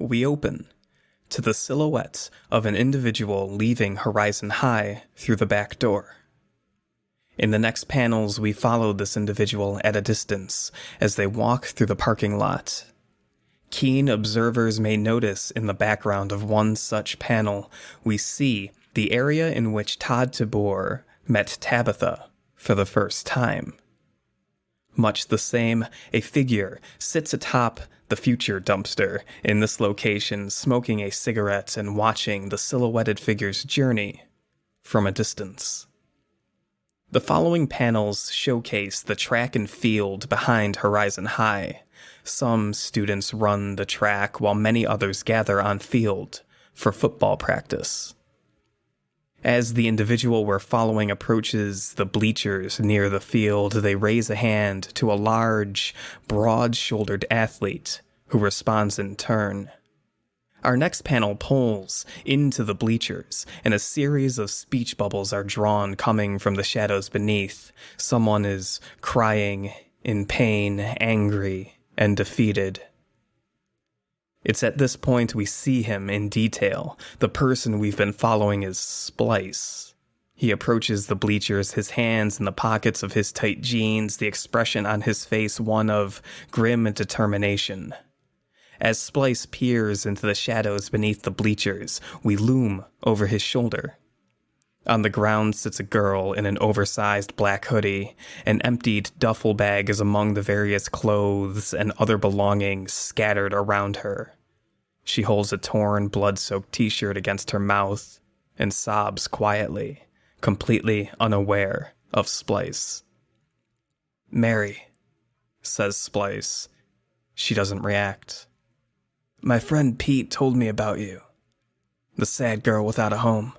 we open to the silhouette of an individual leaving Horizon High through the back door. In the next panels, we follow this individual at a distance as they walk through the parking lot. Keen observers may notice in the background of one such panel, we see the area in which Todd Tabor met Tabitha for the first time. Much the same, a figure sits atop the future dumpster in this location, smoking a cigarette and watching the silhouetted figure's journey from a distance. The following panels showcase the track and field behind Horizon High. Some students run the track while many others gather on field for football practice. As the individual we're following approaches the bleachers near the field, they raise a hand to a large, broad-shouldered athlete who responds in turn. Our next panel pulls into the bleachers, and a series of speech bubbles are drawn coming from the shadows beneath. Someone is crying, in pain, angry, and defeated. It's at this point we see him in detail. The person we've been following is Splice. He approaches the bleachers, his hands in the pockets of his tight jeans, the expression on his face one of grim determination. As Splice peers into the shadows beneath the bleachers, we loom over his shoulder. On the ground sits a girl in an oversized black hoodie. An emptied duffel bag is among the various clothes and other belongings scattered around her. She holds a torn, blood-soaked t-shirt against her mouth and sobs quietly, completely unaware of Splice. "Mary," says Splice. She doesn't react. "My friend Pete told me about you. The sad girl without a home."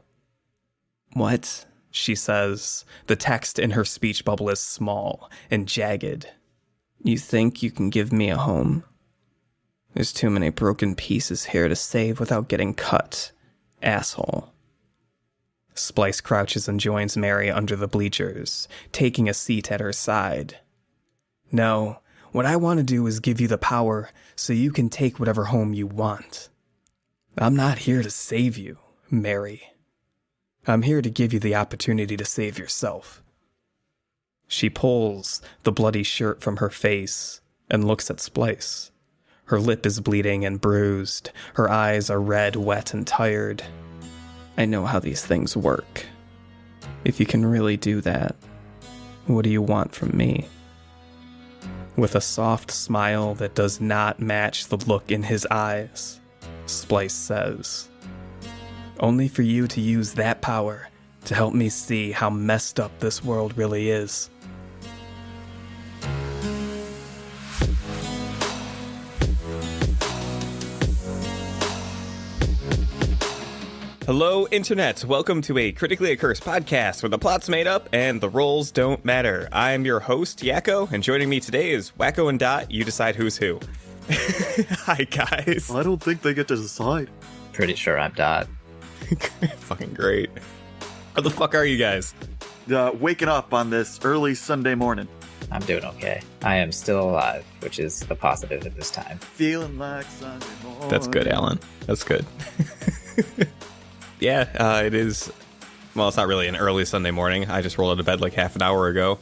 "What?" she says. The text in her speech bubble is small and jagged. "You think you can give me a home? There's too many broken pieces here to save without getting cut, asshole." Splice crouches and joins Mary under the bleachers, taking a seat at her side. "No, what I want to do is give you the power so you can take whatever home you want. I'm not here to save you, Mary. I'm here to give you the opportunity to save yourself." She pulls the bloody shirt from her face and looks at Splice. Her lip is bleeding and bruised. Her eyes are red, wet, and tired. "I know how these things work. If you can really do that, what do you want from me?" With a soft smile that does not match the look in his eyes, Splice says, "Only for you to use that power to help me see how messed up this world really is." Hello, Internet. Welcome to a Critically Accursed podcast where the plot's made up and the roles don't matter. I'm your host, Yakko, and joining me today is Wacko and Dot. You decide who's who. Hi, guys. I don't think they get to decide. Pretty sure I'm Dot. Fucking great. How the fuck are you guys? Waking up on this early Sunday morning. I'm doing okay. I am still alive, which is the positive at this time. Feeling like Sunday morning. That's good, Alan. That's good. Yeah, it is. Well, it's not really an early Sunday morning. I just rolled out of bed like half an hour ago.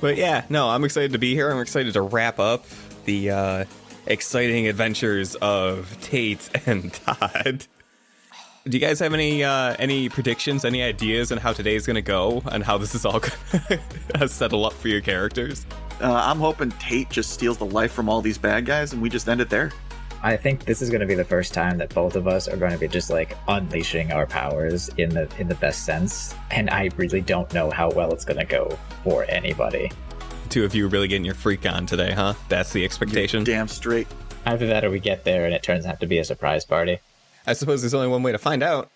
But yeah, no, I'm excited to be here. I'm excited to wrap up the exciting adventures of Tate and Todd. Do you guys have any predictions, any ideas on how today's going to go and how this is all going to settle up for your characters? I'm hoping Tate just steals the life from all these bad guys and we just end it there. I think this is going to be the first time that both of us are going to be just like unleashing our powers in the best sense, and I really don't know how well it's going to go for anybody. Two of you really getting your freak on today, huh? That's the expectation. You're damn straight. Either that or we get there and it turns out to be a surprise party. I suppose there's only one way to find out.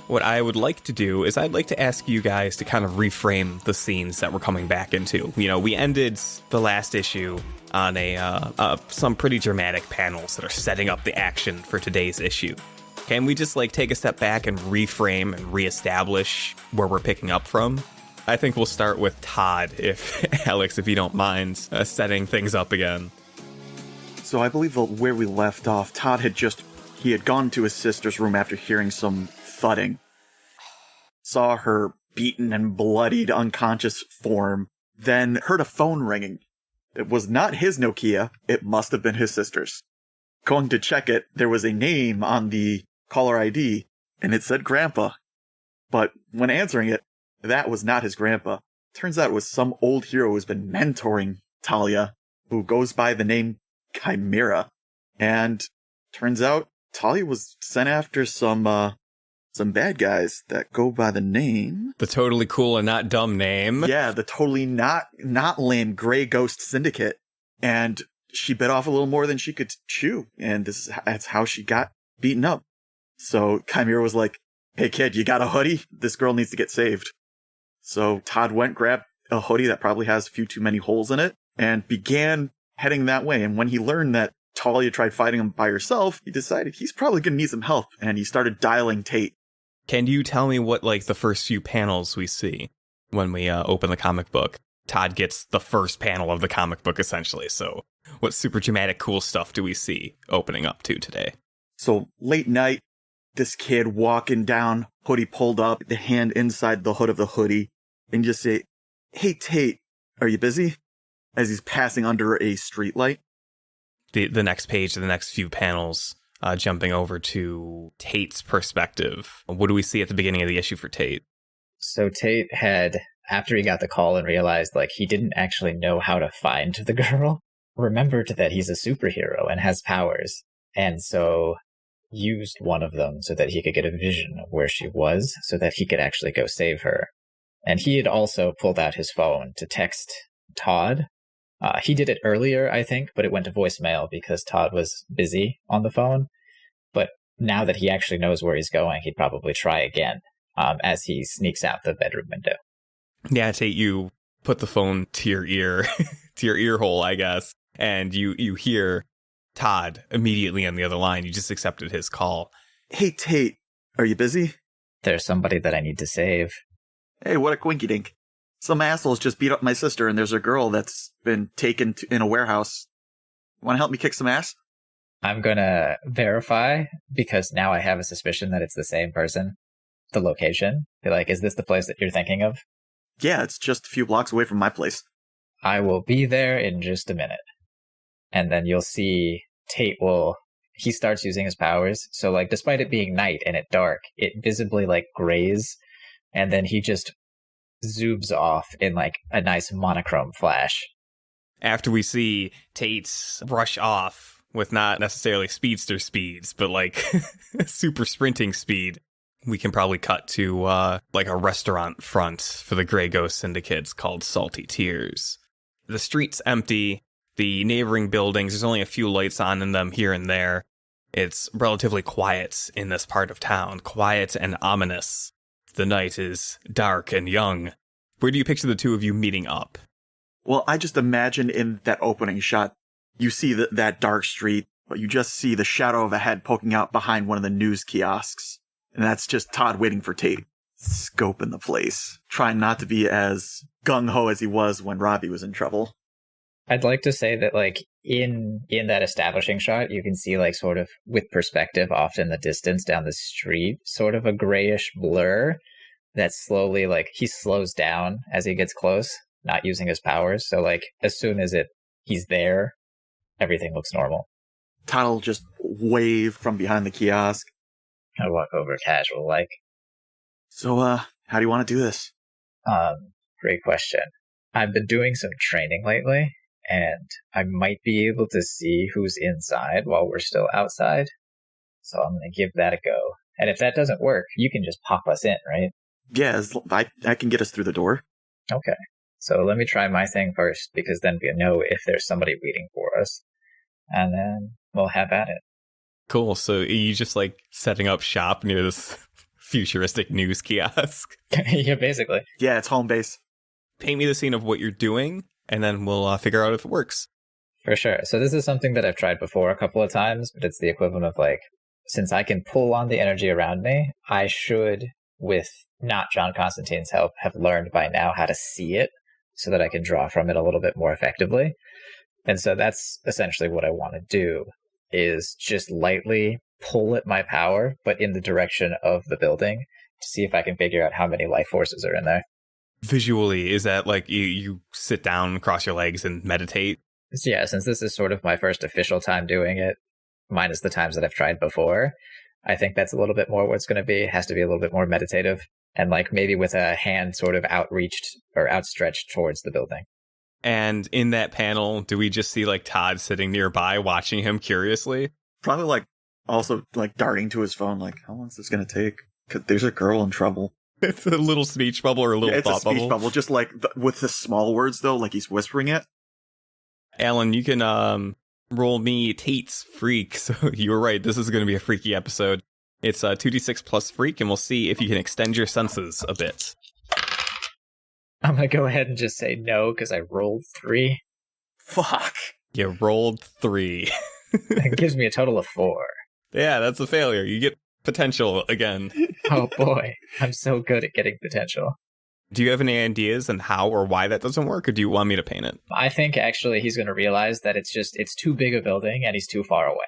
What I would like to do is I'd like to ask you guys to kind of reframe the scenes that we're coming back into. You know, we ended the last issue on some pretty dramatic panels that are setting up the action for today's issue. Can we just like take a step back and reframe and reestablish where we're picking up from? I think we'll start with Todd, Alex, if you don't mind setting things up again. So I believe where we left off, Todd had gone to his sister's room after hearing some thudding. Saw her beaten and bloodied, unconscious form, then heard a phone ringing. It was not his Nokia, it must have been his sister's. Going to check it, there was a name on the caller ID, and it said Grandpa. But when answering it, that was not his grandpa. Turns out it was some old hero who's been mentoring Talia, who goes by the name Chimera. And turns out Talia was sent after some bad guys that go by the name... The totally cool and not dumb name. Yeah, the totally not lame Grey Ghost Syndicate. And she bit off a little more than she could chew. And that's how she got beaten up. So Chimera was like, hey kid, you got a hoodie? This girl needs to get saved. So Todd grabbed a hoodie that probably has a few too many holes in it, and began heading that way. And when he learned that Talia tried fighting him by herself, he decided he's probably going to need some help, and he started dialing Tate. Can you tell me what, the first few panels we see when we open the comic book? Todd gets the first panel of the comic book, essentially. So what super dramatic, cool stuff do we see opening up to today? So late night, this kid walking down, hoodie pulled up, the hand inside the hood of the hoodie, and just say, hey Tate, are you busy? As he's passing under a streetlight. The next page, the next few panels, jumping over to Tate's perspective. What do we see at the beginning of the issue for Tate? So Tate had, after he got the call and realized he didn't actually know how to find the girl, remembered that he's a superhero and has powers. And so used one of them so that he could get a vision of where she was so that he could actually go save her. And he had also pulled out his phone to text Todd. He did it earlier, I think, but it went to voicemail because Todd was busy on the phone. But now that he actually knows where he's going, he'd probably try again as he sneaks out the bedroom window. Yeah, Tate, you put the phone to your ear, to your ear hole, I guess, and you hear Todd immediately on the other line. You just accepted his call. Hey Tate, are you busy? There's somebody that I need to save. Hey, what a quinky dink. Some assholes just beat up my sister, and there's a girl that's been taken in a warehouse. Want to help me kick some ass? I'm going to verify, because now I have a suspicion that it's the same person. The location. Be like, is this the place that you're thinking of? Yeah, it's just a few blocks away from my place. I will be there in just a minute. And then you'll see Tate he starts using his powers. So despite it being night and it dark, it visibly grays. And then he just zooms off in a nice monochrome flash. After we see Tate's rush off with not necessarily speedster speeds, but super sprinting speed, we can probably cut to a restaurant front for the Grey Ghost Syndicate called Salty Tears. The street's empty. The neighboring buildings, there's only a few lights on in them here and there. It's relatively quiet in this part of town, quiet and ominous. The night is dark and young. Where do you picture the two of you meeting up? Well, I just imagine in that opening shot, you see that dark street, but you just see the shadow of a head poking out behind one of the news kiosks. And that's just Todd waiting for Tate. Scoping the place. Trying not to be as gung-ho as he was when Robbie was in trouble. I'd like to say that in that establishing shot, you can see sort of with perspective off in the distance down the street, sort of a grayish blur that slowly he slows down as he gets close, not using his powers. So as soon as he's there, everything looks normal. Todd will just wave from behind the kiosk. I walk over casual So how do you want to do this? Great question. I've been doing some training lately. And I might be able to see who's inside while we're still outside. So I'm going to give that a go. And if that doesn't work, you can just pop us in, right? Yeah, I can get us through the door. Okay. So let me try my thing first, because then we know if there's somebody waiting for us. And then we'll have at it. Cool. So are you just setting up shop near this futuristic news kiosk? Yeah, basically. Yeah, it's home base. Paint me the scene of what you're doing, and then we'll figure out if it works. For sure. So this is something that I've tried before a couple of times, but it's the equivalent of since I can pull on the energy around me, I should, with not John Constantine's help, have learned by now how to see it so that I can draw from it a little bit more effectively. And so that's essentially what I want to do, is just lightly pull at my power, but in the direction of the building, to see if I can figure out how many life forces are in there. Visually, is that like you sit down, cross your legs, and meditate? So yeah, since this is sort of my first official time doing it, minus the times that I've tried before, I think that's a little bit more what it's going to be. It has to be a little bit more meditative, and like maybe with a hand sort of outreached or outstretched towards the building. And in that panel, do we just see like Todd sitting nearby watching him curiously? Probably like also like darting to his phone, like, how long is this going to take? 'Cause there's a girl in trouble. It's a little speech bubble or a little thought bubble. It's a speech bubble, just like with the small words though, like he's whispering it. Alan, you can roll me Tate's freak. So you were right. This is going to be a freaky episode. It's 2d6 plus freak, and we'll see if you can extend your senses a bit. I'm going to go ahead and just say no, because I rolled 3. Fuck. You rolled 3. That gives me a total of 4. Yeah, that's a failure. You get potential again. Oh boy, I'm so good at getting potential. Do you have any ideas on how or why that doesn't work, or do you want me to paint it? I think actually he's going to realize that it's too big a building and he's too far away.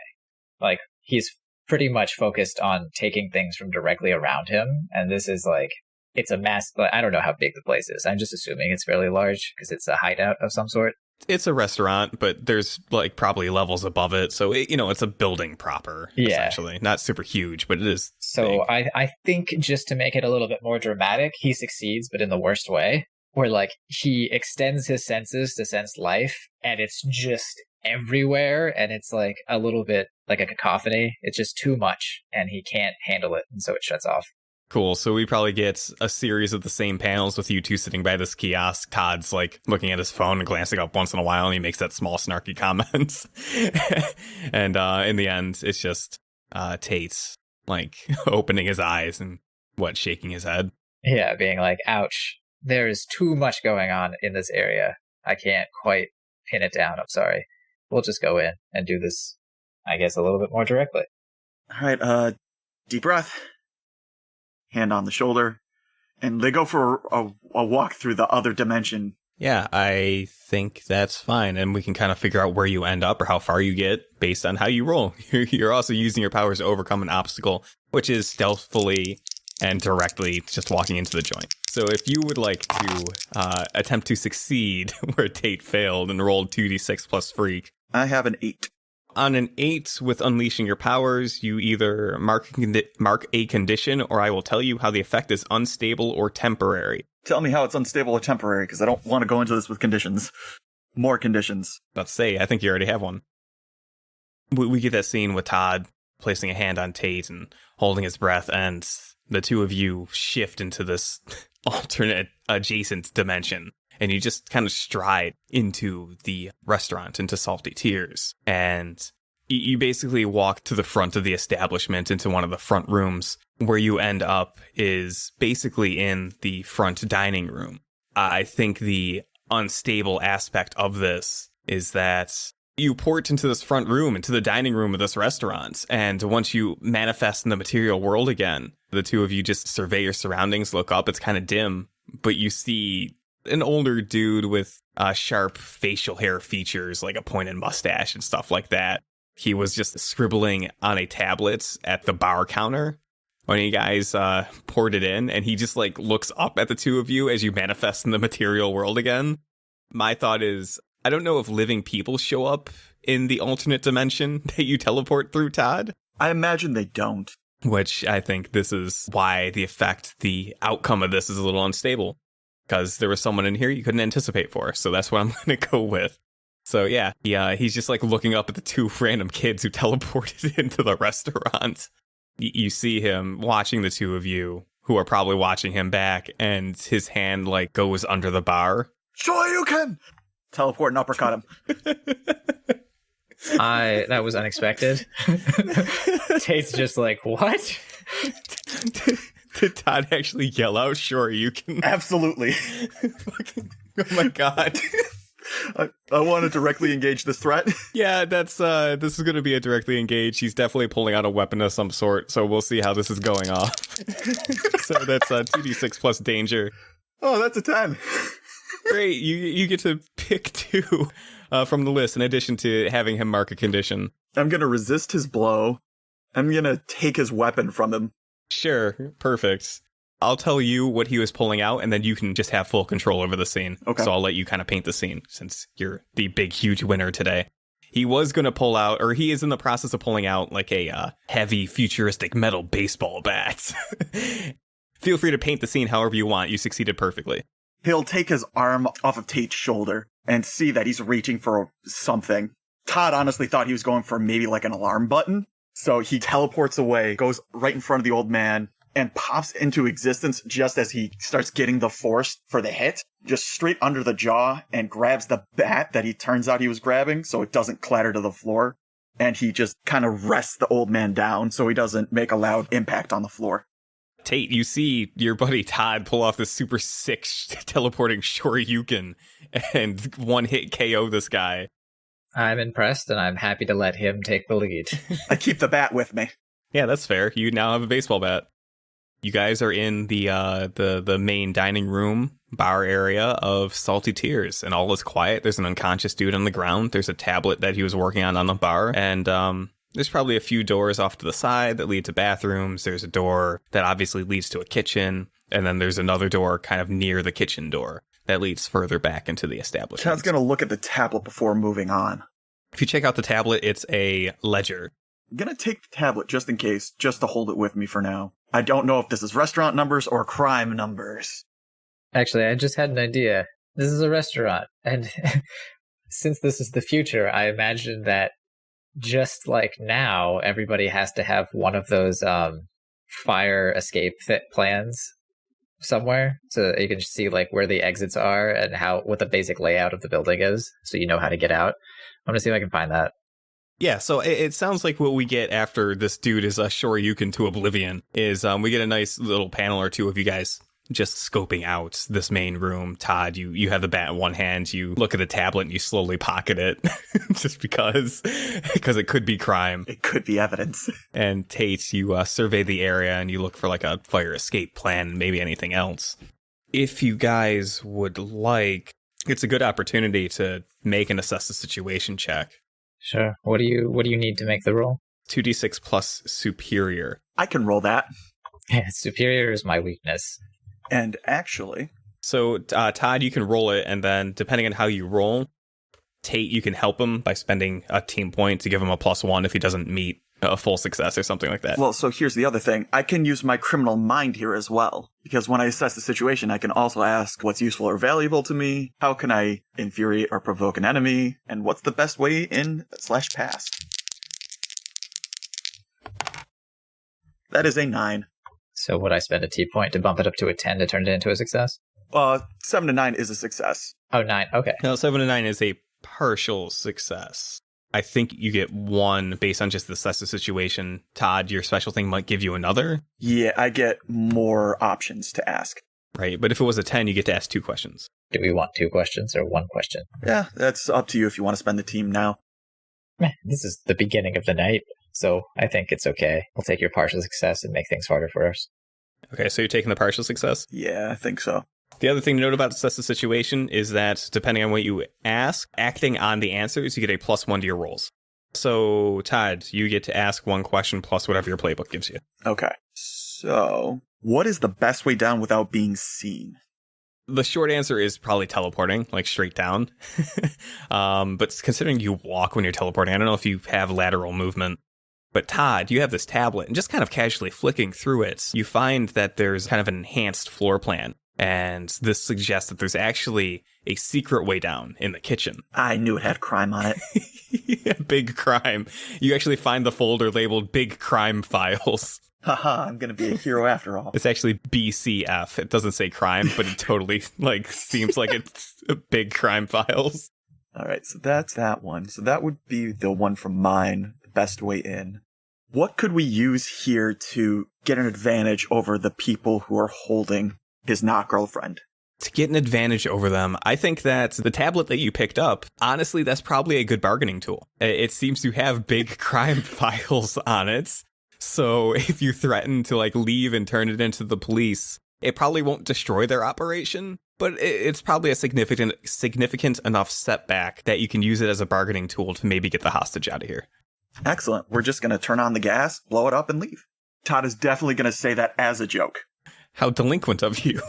Like, he's pretty much focused on taking things from directly around him, and this is like, it's a mass, I don't know how big the place is. I'm just assuming it's fairly large because it's a hideout of some sort. It's a restaurant, but there's like probably levels above it. So, it's a building proper, essentially. Not super huge, but it is So big. I think just to make it a little bit more dramatic, he succeeds, but in the worst way, where like he extends his senses to sense life, and it's just everywhere, and it's like a little bit like a cacophony. It's just too much, and he can't handle it, and so it shuts off. Cool. So we probably get a series of the same panels with you two sitting by this kiosk. Todd's like looking at his phone and glancing up once in a while, and he makes that small snarky comment. And in the end, it's just Tate like opening his eyes and shaking his head. Yeah, being like, ouch, there is too much going on in this area. I can't quite pin it down. I'm sorry. We'll just go in and do this, I guess, a little bit more directly. All right, deep breath. Hand on the shoulder, and they go for a walk through the other dimension. Yeah, I think that's fine, and we can kind of figure out where you end up or how far you get based on how you roll. You're also using your powers to overcome an obstacle, which is stealthily and directly just walking into the joint. So if you would like to attempt to succeed where Tate failed and rolled 2d6 plus freak. I have an 8. On an 8 with unleashing your powers, you either mark a condition, or I will tell you how the effect is unstable or temporary. Tell me how it's unstable or temporary, because I don't want to go into this with conditions. More conditions. Let's say, I think you already have one. We get that scene with Todd placing a hand on Tate and holding his breath, and the two of you shift into this alternate adjacent dimension. And you just kind of stride into the restaurant, into Salty Tears. And you basically walk to the front of the establishment, into one of the front rooms. Where you end up is basically in the front dining room. I think the unstable aspect of this is that you port into this front room, into the dining room of this restaurant. And once you manifest in the material world again, the two of you just survey your surroundings, look up. It's kind of dim, but you see an older dude with sharp facial hair features, like a pointed mustache and stuff like that. He was just scribbling on a tablet at the bar counter when you guys poured it in, and he just like looks up at the two of you as you manifest in the material world again. My thought is, I don't know if living people show up in the alternate dimension that you teleport through, Todd. I imagine they don't. Which I think this is why the outcome of this is a little unstable. Because there was someone in here you couldn't anticipate for. So that's what I'm going to go with. So yeah, he's just like looking up at the two random kids who teleported into the restaurant. You see him watching the two of you, who are probably watching him back, and his hand like goes under the bar. Sure you can! Teleport and uppercut him. That was unexpected. Tate's just like, what? Did Todd actually yell out, sure, you can? Absolutely. Oh my god. I want to directly engage this threat. Yeah, this is going to be a directly engage. He's definitely pulling out a weapon of some sort, so we'll see how this is going off. So that's 2d6 plus danger. Oh, that's a 10. Great, you get to pick 2 from the list in addition to having him mark a condition. I'm going to resist his blow. I'm going to take his weapon from him. Sure, perfect. I'll tell you what he was pulling out, and then you can just have full control over the scene. Okay. So I'll let you kind of paint the scene, since you're the big, huge winner today. He was going to pull out, or he is in the process of pulling out, like a heavy, futuristic metal baseball bat. Feel free to paint the scene however you want. You succeeded perfectly. He'll take his arm off of Tate's shoulder and see that he's reaching for something. Todd honestly thought he was going for maybe like an alarm button. So he teleports away, goes right in front of the old man, and pops into existence just as he starts getting the force for the hit, just straight under the jaw, and grabs the bat that he turns out he was grabbing so it doesn't clatter to the floor. And he just kind of rests the old man down so he doesn't make a loud impact on the floor. Tate, you see your buddy Todd pull off this super sick teleporting Shoryuken and one-hit KO this guy. I'm impressed, and I'm happy to let him take the lead. I keep the bat with me. Yeah, that's fair. You now have a baseball bat. You guys are in the main dining room bar area of Salty Tears, and all is quiet. There's an unconscious dude on the ground. There's a tablet that he was working on the bar, and there's probably a few doors off to the side that lead to bathrooms. There's a door that obviously leads to a kitchen, and then there's another door kind of near the kitchen door that leads further back into the establishment. Todd's going to look at the tablet before moving on. If you check out the tablet, it's a ledger. I'm going to take the tablet just in case, just to hold it with me for now. I don't know if this is restaurant numbers or crime numbers. Actually, I just had an idea. This is a restaurant, and since this is the future, I imagine that just like now, everybody has to have one of those fire escape plans somewhere, so you can see like where the exits are and what the basic layout of the building is, so you know how to get out. I'm gonna see if I can find that. Yeah, so it sounds like what we get after this dude is a Shoryuken to oblivion is we get a nice little panel or two of you guys just scoping out this main room. Todd, you have the bat in one hand, you look at the tablet and you slowly pocket it just because it could be crime. It could be evidence. And Tate, you survey the area and you look for like a fire escape plan, maybe anything else. If you guys would like, it's a good opportunity to make and assess the situation check. Sure. What do you need to make the roll? 2d6 plus superior. I can roll that. Yeah, superior is my weakness. And actually... So, Todd, you can roll it, and then depending on how you roll, Tate, you can help him by spending a team point to give him a +1 if he doesn't meet a full success or something like that. Well, so here's the other thing. I can use my criminal mind here as well. Because when I assess the situation, I can also ask what's useful or valuable to me, how can I infuriate or provoke an enemy, and what's the best way in/pass. That is a 9. So would I spend a T point to bump it up to a 10 to turn it into a success? 7 to 9 is a success. Oh, 9. Okay. No, 7 to 9 is a partial success. I think you get 1 based on just the assess the situation. Todd, your special thing might give you another. Yeah, I get more options to ask. Right, but if it was a 10, you get to ask 2 questions. Do we want 2 questions or 1 question? Yeah, that's up to you if you want to spend the team now. This is the beginning of the night, so I think it's okay. We'll take your partial success and make things harder for us. Okay, so you're taking the partial success? Yeah, I think so. The other thing to note about assess the situation is that depending on what you ask, acting on the answers, you get a +1 to your rolls. So, Todd, you get to ask 1 question plus whatever your playbook gives you. Okay. So, what is the best way down without being seen? The short answer is probably teleporting, like straight down. But considering you walk when you're teleporting, I don't know if you have lateral movement. But Todd, you have this tablet, and just kind of casually flicking through it, you find that there's kind of an enhanced floor plan. And this suggests that there's actually a secret way down in the kitchen. I knew it had crime on it. Yeah, big crime. You actually find the folder labeled Big Crime Files. Haha, I'm gonna be a hero after all. It's actually B.C.F. It doesn't say crime, but it totally seems like it's Big Crime Files. Alright, so that's that one. So that would be the one from mine, the best way in. What could we use here to get an advantage over the people who are holding his not girlfriend? To get an advantage over them, I think that the tablet that you picked up, honestly, that's probably a good bargaining tool. It seems to have big crime files on it. So if you threaten to like leave and turn it into the police, it probably won't destroy their operation, but it's probably a significant enough setback that you can use it as a bargaining tool to maybe get the hostage out of here. Excellent. We're just going to turn on the gas, blow it up, and leave. Todd is definitely going to say that as a joke. How delinquent of you.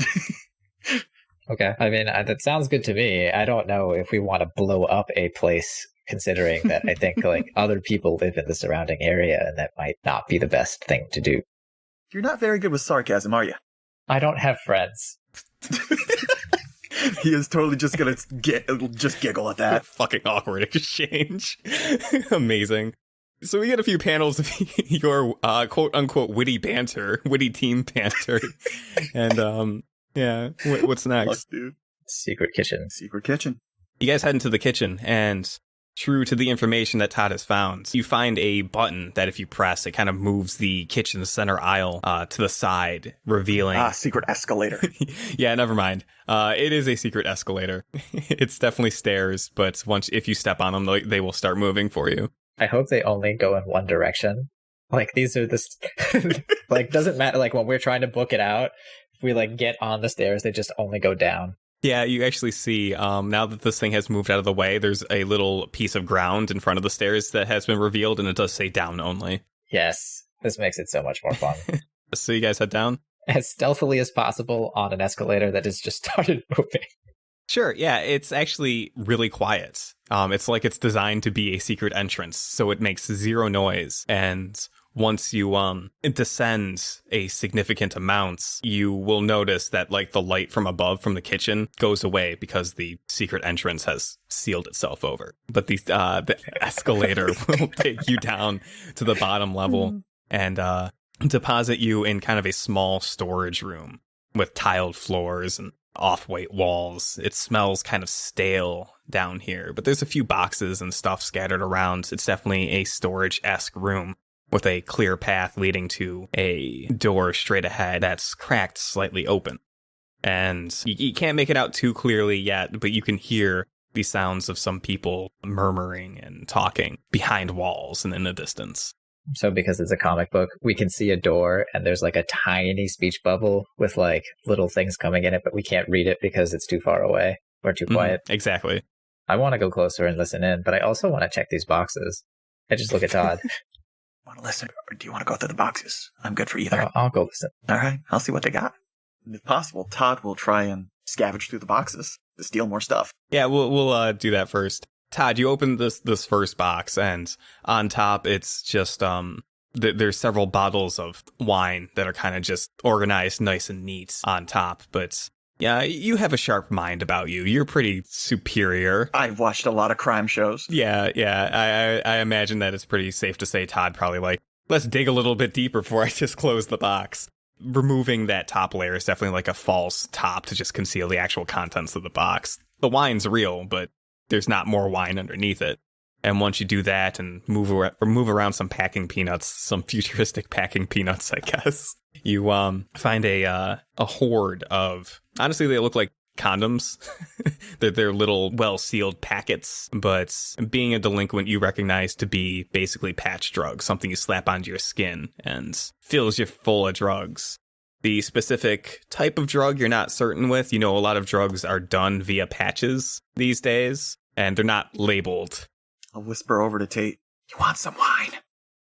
Okay. I mean, that sounds good to me. I don't know if we want to blow up a place, considering that I think like other people live in the surrounding area, and that might not be the best thing to do. You're not very good with sarcasm, are you? I don't have friends. He is totally just going to just giggle at that. Fucking awkward exchange. Amazing. So we get a few panels of your quote-unquote witty team banter. And yeah, what's next? Fuck, dude. Secret kitchen. You guys head into the kitchen, and true to the information that Todd has found, you find a button that if you press, it kind of moves the kitchen center aisle to the side, revealing... secret escalator. Yeah, never mind. It is a secret escalator. It's definitely stairs, but if you step on them, they will start moving for you. I hope they only go in one direction. Like, these are like, doesn't matter, like, when we're trying to book it out, if we, like, get on the stairs, they just only go down. Yeah, you actually see, now that this thing has moved out of the way, there's a little piece of ground in front of the stairs that has been revealed, and it does say down only. Yes, this makes it so much more fun. So you guys head down? As stealthily as possible on an escalator that has just started moving. Sure, yeah, it's actually really quiet. It's like it's designed to be a secret entrance, so it makes zero noise, and... once you descend a significant amount, you will notice that like the light from above from the kitchen goes away because the secret entrance has sealed itself over. But the escalator will take you down to the bottom level and deposit you in kind of a small storage room with tiled floors and off-white walls. It smells kind of stale down here, but there's a few boxes and stuff scattered around. It's definitely a storage-esque room, with a clear path leading to a door straight ahead that's cracked slightly open. And you can't make it out too clearly yet, but you can hear the sounds of some people murmuring and talking behind walls and in the distance. So because it's a comic book, we can see a door and there's like a tiny speech bubble with like little things coming in it, but we can't read it because it's too far away or too quiet. Exactly. I want to go closer and listen in, but I also want to check these boxes. I just look at Todd. Want to listen, or do you want to go through the boxes? I'm good for either. I'll go listen. All right, I'll see what they got. And if possible, Todd will try and scavenge through the boxes to steal more stuff. Yeah, we'll do that first. Todd, you open this first box, and on top it's just there's several bottles of wine that are kind of just organized nice and neat on top, but yeah, you have a sharp mind about you. You're pretty superior. I've watched a lot of crime shows. Yeah. I imagine that it's pretty safe to say Todd probably like, let's dig a little bit deeper before I just close the box. Removing that top layer is definitely like a false top to just conceal the actual contents of the box. The wine's real, but there's not more wine underneath it. And once you do that and move around some packing peanuts, some futuristic packing peanuts, I guess, you find a hoard of, honestly, they look like condoms. They're little well-sealed packets, but being a delinquent, you recognize to be basically patch drugs, something you slap onto your skin and fills you full of drugs. The specific type of drug you're not certain with. You know, a lot of drugs are done via patches these days, and they're not labeled. I'll whisper over to Tate, you want some wine?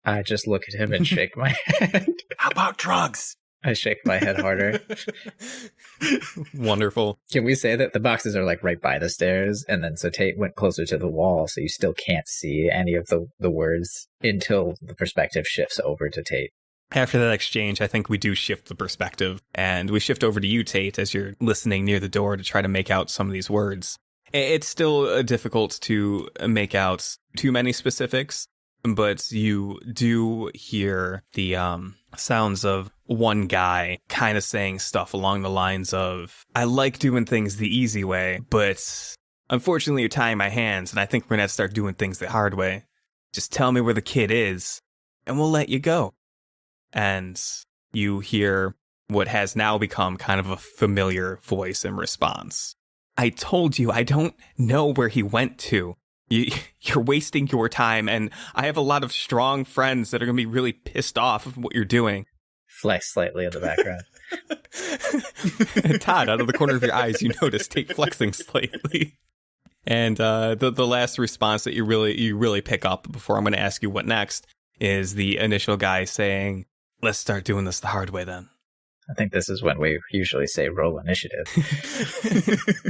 I just look at him and shake my head. How about drugs? I shake my head harder. Wonderful. Can we say that the boxes are like right by the stairs, and then so Tate went closer to the wall, so you still can't see any of the words until the perspective shifts over to Tate. After that exchange, I think we do shift the perspective, and we shift over to you, Tate, as you're listening near the door to try to make out some of these words. It's still difficult to make out too many specifics, but you do hear the sounds of one guy kind of saying stuff along the lines of, I like doing things the easy way, but unfortunately you're tying my hands, and I think we're going to have to start doing things the hard way. Just tell me where the kid is, and we'll let you go. And you hear what has now become kind of a familiar voice in response. I told you I don't know where he went to. You're wasting your time, and I have a lot of strong friends that are going to be really pissed off of what you're doing. Flex slightly in the background. Todd, out of the corner of your eyes, you notice Tate flexing slightly. And the last response that you really pick up before I'm going to ask you what next is the initial guy saying, "Let's start doing this the hard way then." I think this is when we usually say roll initiative.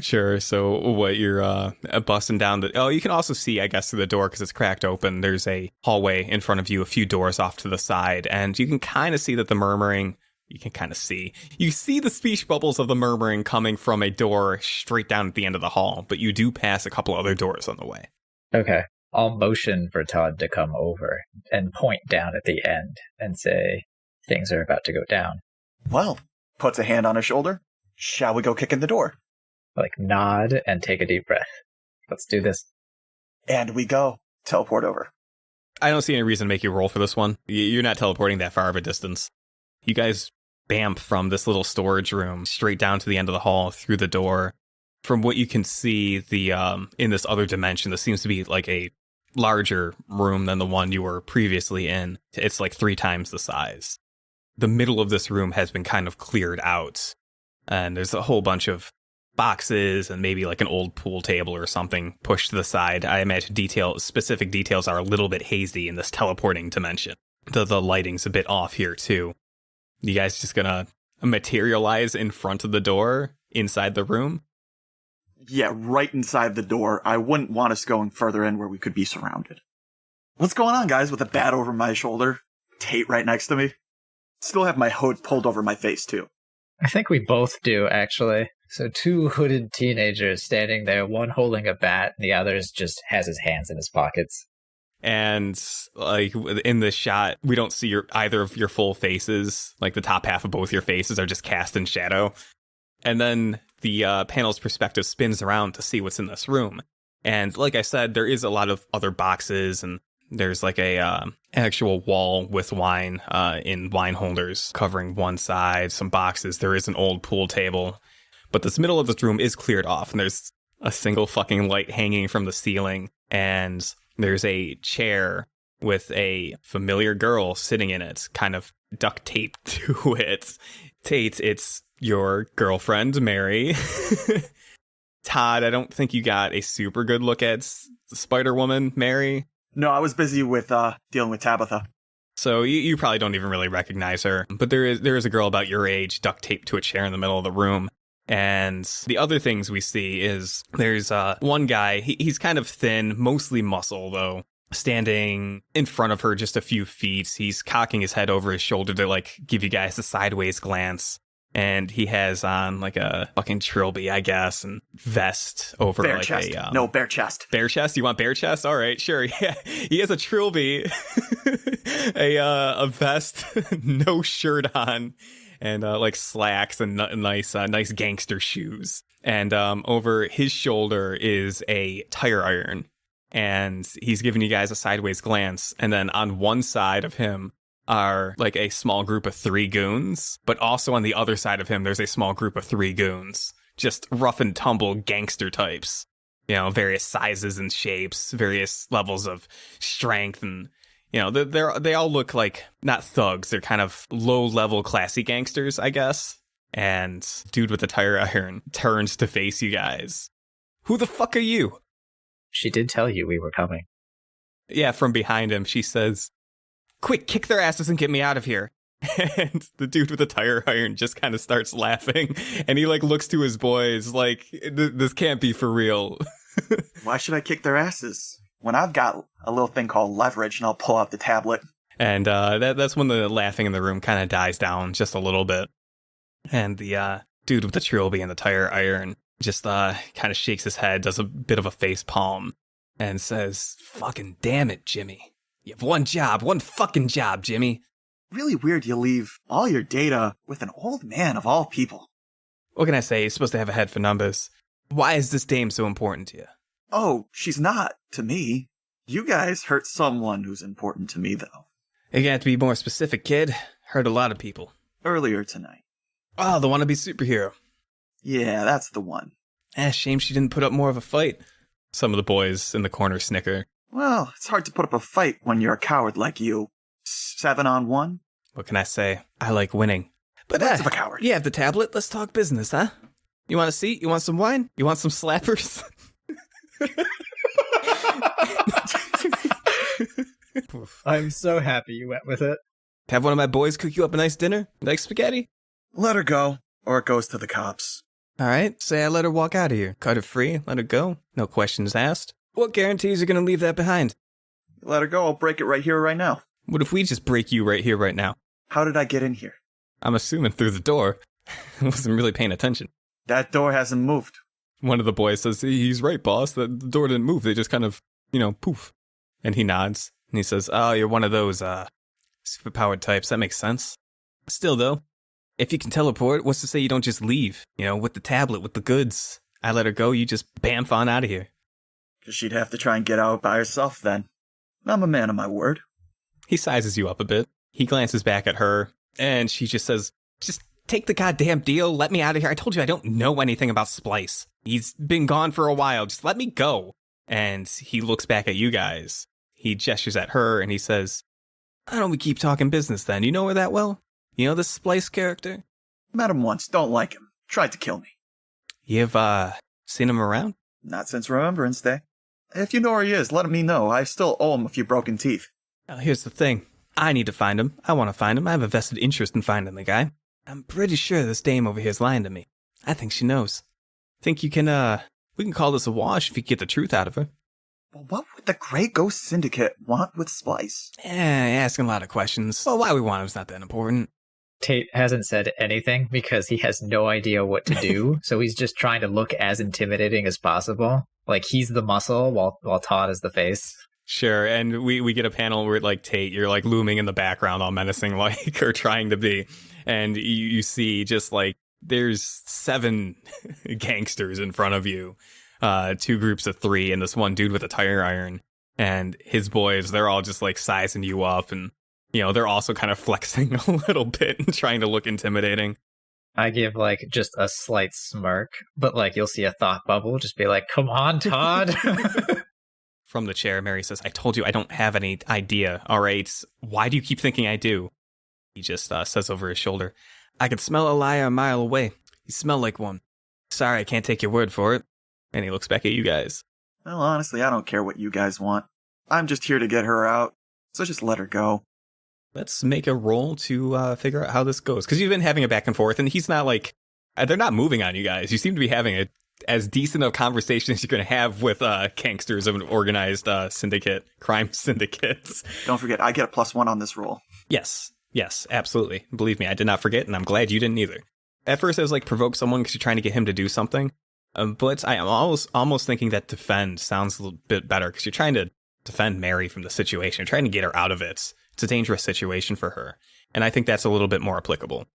Sure. So what you're busting down you can also see, I guess, through the door because it's cracked open. There's a hallway in front of you, a few doors off to the side, and you can kind of see that the murmuring. You see the speech bubbles of the murmuring coming from a door straight down at the end of the hall, but you do pass a couple other doors on the way. Okay. I'll motion for Todd to come over and point down at the end and say, things are about to go down. Well, puts a hand on his shoulder. Shall we go kick in the door? Like nod and take a deep breath. Let's do this. And we go. Teleport over. I don't see any reason to make you roll for this one. You're not teleporting that far of a distance. You guys bamf from this little storage room straight down to the end of the hall through the door. From what you can see, in this other dimension, this seems to be like a larger room than the one you were previously in. It's like 3 times the size. The middle of this room has been kind of cleared out, and there's a whole bunch of boxes and maybe like an old pool table or something pushed to the side. I imagine specific details are a little bit hazy in this teleporting dimension. The lighting's a bit off here too. You guys just gonna materialize in front of the door inside the room? Yeah, right inside the door. I wouldn't want us going further in where we could be surrounded. What's going on, guys? With a bat over my shoulder, Tate right next to me. Still have my hood pulled over my face, too. I think we both do, actually. So 2 hooded teenagers standing there, one holding a bat, and the other just has his hands in his pockets. And like in this shot, we don't see either of your full faces. Like the top half of both your faces are just cast in shadow. And then the panel's perspective spins around to see what's in this room. And like I said, there is a lot of other boxes, and there's like a actual wall with wine in wine holders covering one side, some boxes. There is an old pool table. But this middle of this room is cleared off, and there's a single fucking light hanging from the ceiling. And there's a chair with a familiar girl sitting in it, kind of duct taped to it. Tate, it's your girlfriend, Mary. Todd, I don't think you got a super good look at Spider-Woman, Mary. No, I was busy with dealing with Tabitha. So you probably don't even really recognize her. But there is a girl about your age duct taped to a chair in the middle of the room. And the other things we see is there's one guy, he's kind of thin, mostly muscle though, standing in front of her just a few feet. He's cocking his head over his shoulder to like give you guys a sideways glance. And he has on like a fucking trilby, I guess, and vest over bare like chest. a... No, bare chest. Bare chest? You want bare chest? All right, sure. Yeah, he has a trilby, a vest, no shirt on, and like slacks and nice gangster shoes. And over his shoulder is a tire iron. And he's giving you guys a sideways glance. And then on one side of him are like a small group of 3 goons, but also on the other side of him, there's a small group of 3 goons, just rough and tumble gangster types, you know, various sizes and shapes, various levels of strength. And, you know, they all look like not thugs. They're kind of low level classy gangsters, I guess. And dude with the tire iron turns to face you guys. Who the fuck are you? She did tell you we were coming. Yeah, from behind him, she says, "Quick, kick their asses and get me out of here." And the dude with the tire iron just kind of starts laughing. And he like looks to his boys like, this can't be for real. Why should I kick their asses when I've got a little thing called leverage and I'll pull out the tablet? And that's when the laughing in the room kind of dies down just a little bit. And the dude with the trilby and the tire iron just kind of shakes his head, does a bit of a face palm, and says, "Fucking damn it, Jimmy. You have one fucking job, Jimmy." Really weird you leave all your data with an old man of all people. What can I say? He's supposed to have a head for numbers. Why is this dame so important to you? Oh, she's not to me. You guys hurt someone who's important to me, though. You got to be more specific, kid. Hurt a lot of people. Earlier tonight. Oh, the wannabe superhero. Yeah, that's the one. Shame she didn't put up more of a fight. Some of the boys in the corner snicker. Well, it's hard to put up a fight when you're a coward like you. 7-on-1? What can I say? I like winning. But Less of a coward. You have the tablet. Let's talk business, huh? You want a seat? You want some wine? You want some slappers? I'm so happy you went with it. Have one of my boys cook you up a nice dinner? Like spaghetti? Let her go, or it goes to the cops. All right, say I let her walk out of here. Cut her free, let her go. No questions asked. What guarantees you're going to leave that behind? Let her go, I'll break it right here, right now. What if we just break you right here, right now? How did I get in here? I'm assuming through the door. I wasn't really paying attention. That door hasn't moved. One of the boys says, he's right, boss. The door didn't move. They just kind of, poof. And he nods. And he says, oh, you're one of those, superpowered types. That makes sense. Still, though, if you can teleport, what's to say you don't just leave? With the tablet, with the goods. I let her go, you just bamf on out of here. Because she'd have to try and get out by herself then. I'm a man of my word. He sizes you up a bit. He glances back at her, and she just says, just take the goddamn deal. Let me out of here. I told you I don't know anything about Splice. He's been gone for a while. Just let me go. And he looks back at you guys. He gestures at her, and he says, why don't we keep talking business then? You know her that well? You know this Splice character? Met him once, don't like him. Tried to kill me. You've, seen him around? Not since Remembrance Day. If you know where he is, let me know. I still owe him a few broken teeth. Well, here's the thing. I need to find him. I want to find him. I have a vested interest in finding the guy. I'm pretty sure this dame over here is lying to me. I think she knows. Think you can, we can call this a wash if you get the truth out of her. Well, what would the Grey Ghost Syndicate want with Splice? Asking a lot of questions. Well, why we want him is not that important. Tate hasn't said anything because he has no idea what to do, so he's just trying to look as intimidating as possible. Like, he's the muscle while Todd is the face. Sure, and we get a panel where, like, Tate, you're, like, looming in the background all menacing, like, or trying to be, and you see just, like, there's 7 gangsters in front of you, 2 groups of 3, and this one dude with a tire iron, and his boys, they're all just, like, sizing you up, and, they're also kind of flexing a little bit and trying to look intimidating. I give, like, just a slight smirk, but, like, you'll see a thought bubble just be like, come on, Todd! From the chair, Mary says, I told you I don't have any idea, all right? Why do you keep thinking I do? He just says over his shoulder, I could smell a liar a mile away. You smell like one. Sorry, I can't take your word for it. And he looks back at you guys. Well, honestly, I don't care what you guys want. I'm just here to get her out, so just let her go. Let's make a roll to figure out how this goes. Because you've been having a back and forth, and he's not like... they're not moving on you guys. You seem to be having as decent of conversation as you're going to have with gangsters of an organized crime syndicates. Don't forget, I get a +1 on this roll. Yes, absolutely. Believe me, I did not forget, and I'm glad you didn't either. At first, I was like, provoke someone because you're trying to get him to do something. But I am almost thinking that defend sounds a little bit better because you're trying to defend Mary from the situation. You're trying to get her out of it. It's a dangerous situation for her. And I think that's a little bit more applicable.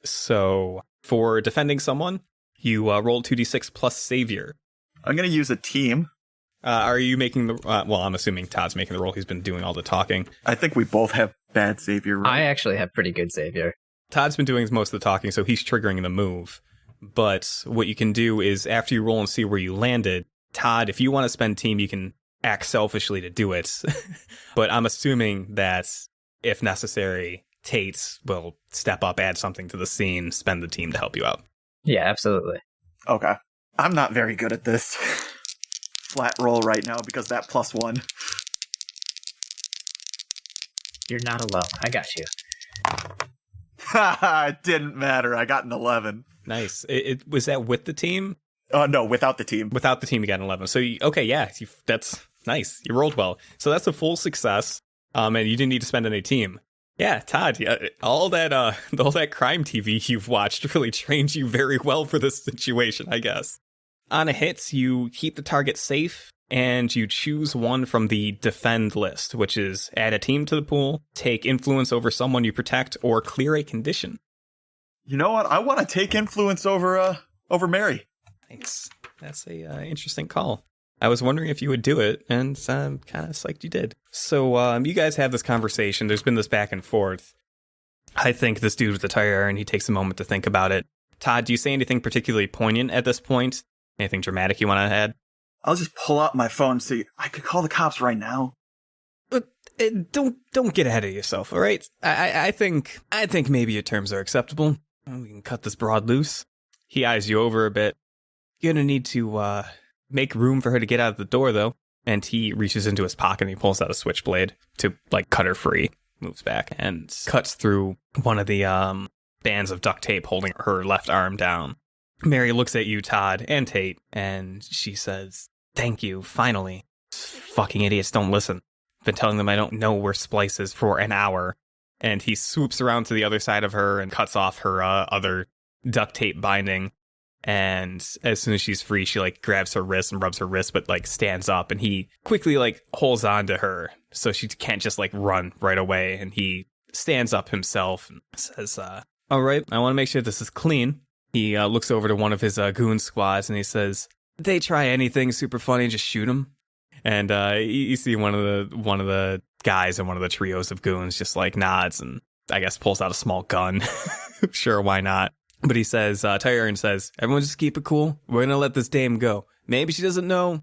So for defending someone, you roll 2d6 plus savior. I'm going to use a team. Are you making the... well, I'm assuming Todd's making the roll. He's been doing all the talking. I think we both have bad savior. Right? I actually have pretty good savior. Todd's been doing most of the talking, so he's triggering the move. But what you can do is, after you roll and see where you landed, Todd, if you want to spend team, you can act selfishly to do it. But I'm assuming that, if necessary, Tate will step up, add something to the scene, spend the team to help you out. Yeah, absolutely. Okay. I'm not very good at this. Flat roll right now because that +1. You're not alone. I got you. It didn't matter. I got an 11. Nice. It was that with the team? No, without the team. Without the team, you got an 11. So, that's nice. You rolled well. So that's a full success, and you didn't need to spend any team. Yeah, Todd, all that crime TV you've watched really trained you very well for this situation, I guess. On a hit, you keep the target safe, and you choose one from the defend list, which is add a team to the pool, take influence over someone you protect, or clear a condition. You know what? I want to take influence over Mary. Thanks. That's a interesting call. I was wondering if you would do it, and I'm kind of psyched you did. So you guys have this conversation. There's been this back and forth. I think this dude with the tire iron, he takes a moment to think about it. Todd, do you say anything particularly poignant at this point? Anything dramatic you want to add? I'll just pull out my phone and say, I could call the cops right now. But don't get ahead of yourself, all right? I think maybe your terms are acceptable. We can cut this broad loose. He eyes you over a bit. You're gonna need to make room for her to get out of the door, though. And he reaches into his pocket and he pulls out a switchblade to cut her free. Moves back and cuts through one of the bands of duct tape holding her left arm down. Mary looks at you, Todd, and Tate, and she says, "Thank you, finally. Fucking idiots don't listen. Been telling them I don't know where Splice is for an hour." And he swoops around to the other side of her and cuts off her other duct tape binding. And as soon as she's free, she grabs her wrist and rubs her wrist, but stands up, and he quickly holds on to her so she can't just run right away. And he stands up himself and says, "All right, I want to make sure this is clean." He looks over to one of his goon squads and he says, "They try anything super funny, just shoot them." And you see one of the guys in one of the trios of goons just nods and I guess pulls out a small gun. Sure, why not? But he says, Tire Iron says, "Everyone just keep it cool. We're going to let this dame go. Maybe she doesn't know,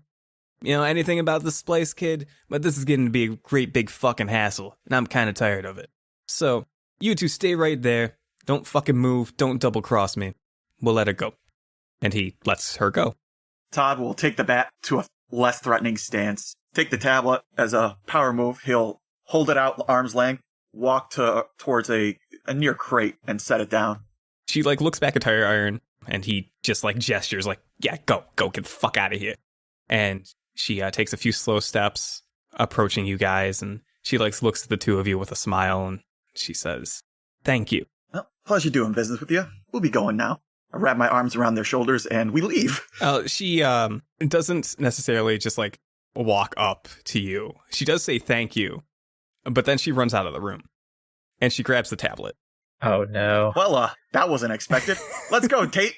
anything about this Splice kid, but this is getting to be a great big fucking hassle, and I'm kind of tired of it. So, you two stay right there. Don't fucking move. Don't double cross me. We'll let her go." And he lets her go. Todd will take the bat to a less threatening stance. Take the tablet as a power move. He'll hold it out arm's length, walk towards a near crate, and set it down. She looks back at Tire Iron and he just gestures "Yeah, go get the fuck out of here." And she takes a few slow steps approaching you guys, and she looks at the two of you with a smile and she says, "Thank you." Well, pleasure doing business with you. We'll be going now. I wrap my arms around their shoulders and we leave. She doesn't necessarily just walk up to you. She does say thank you, but then she runs out of the room and she grabs the tablet. Oh, no. Well, that wasn't expected. Let's go, Tate.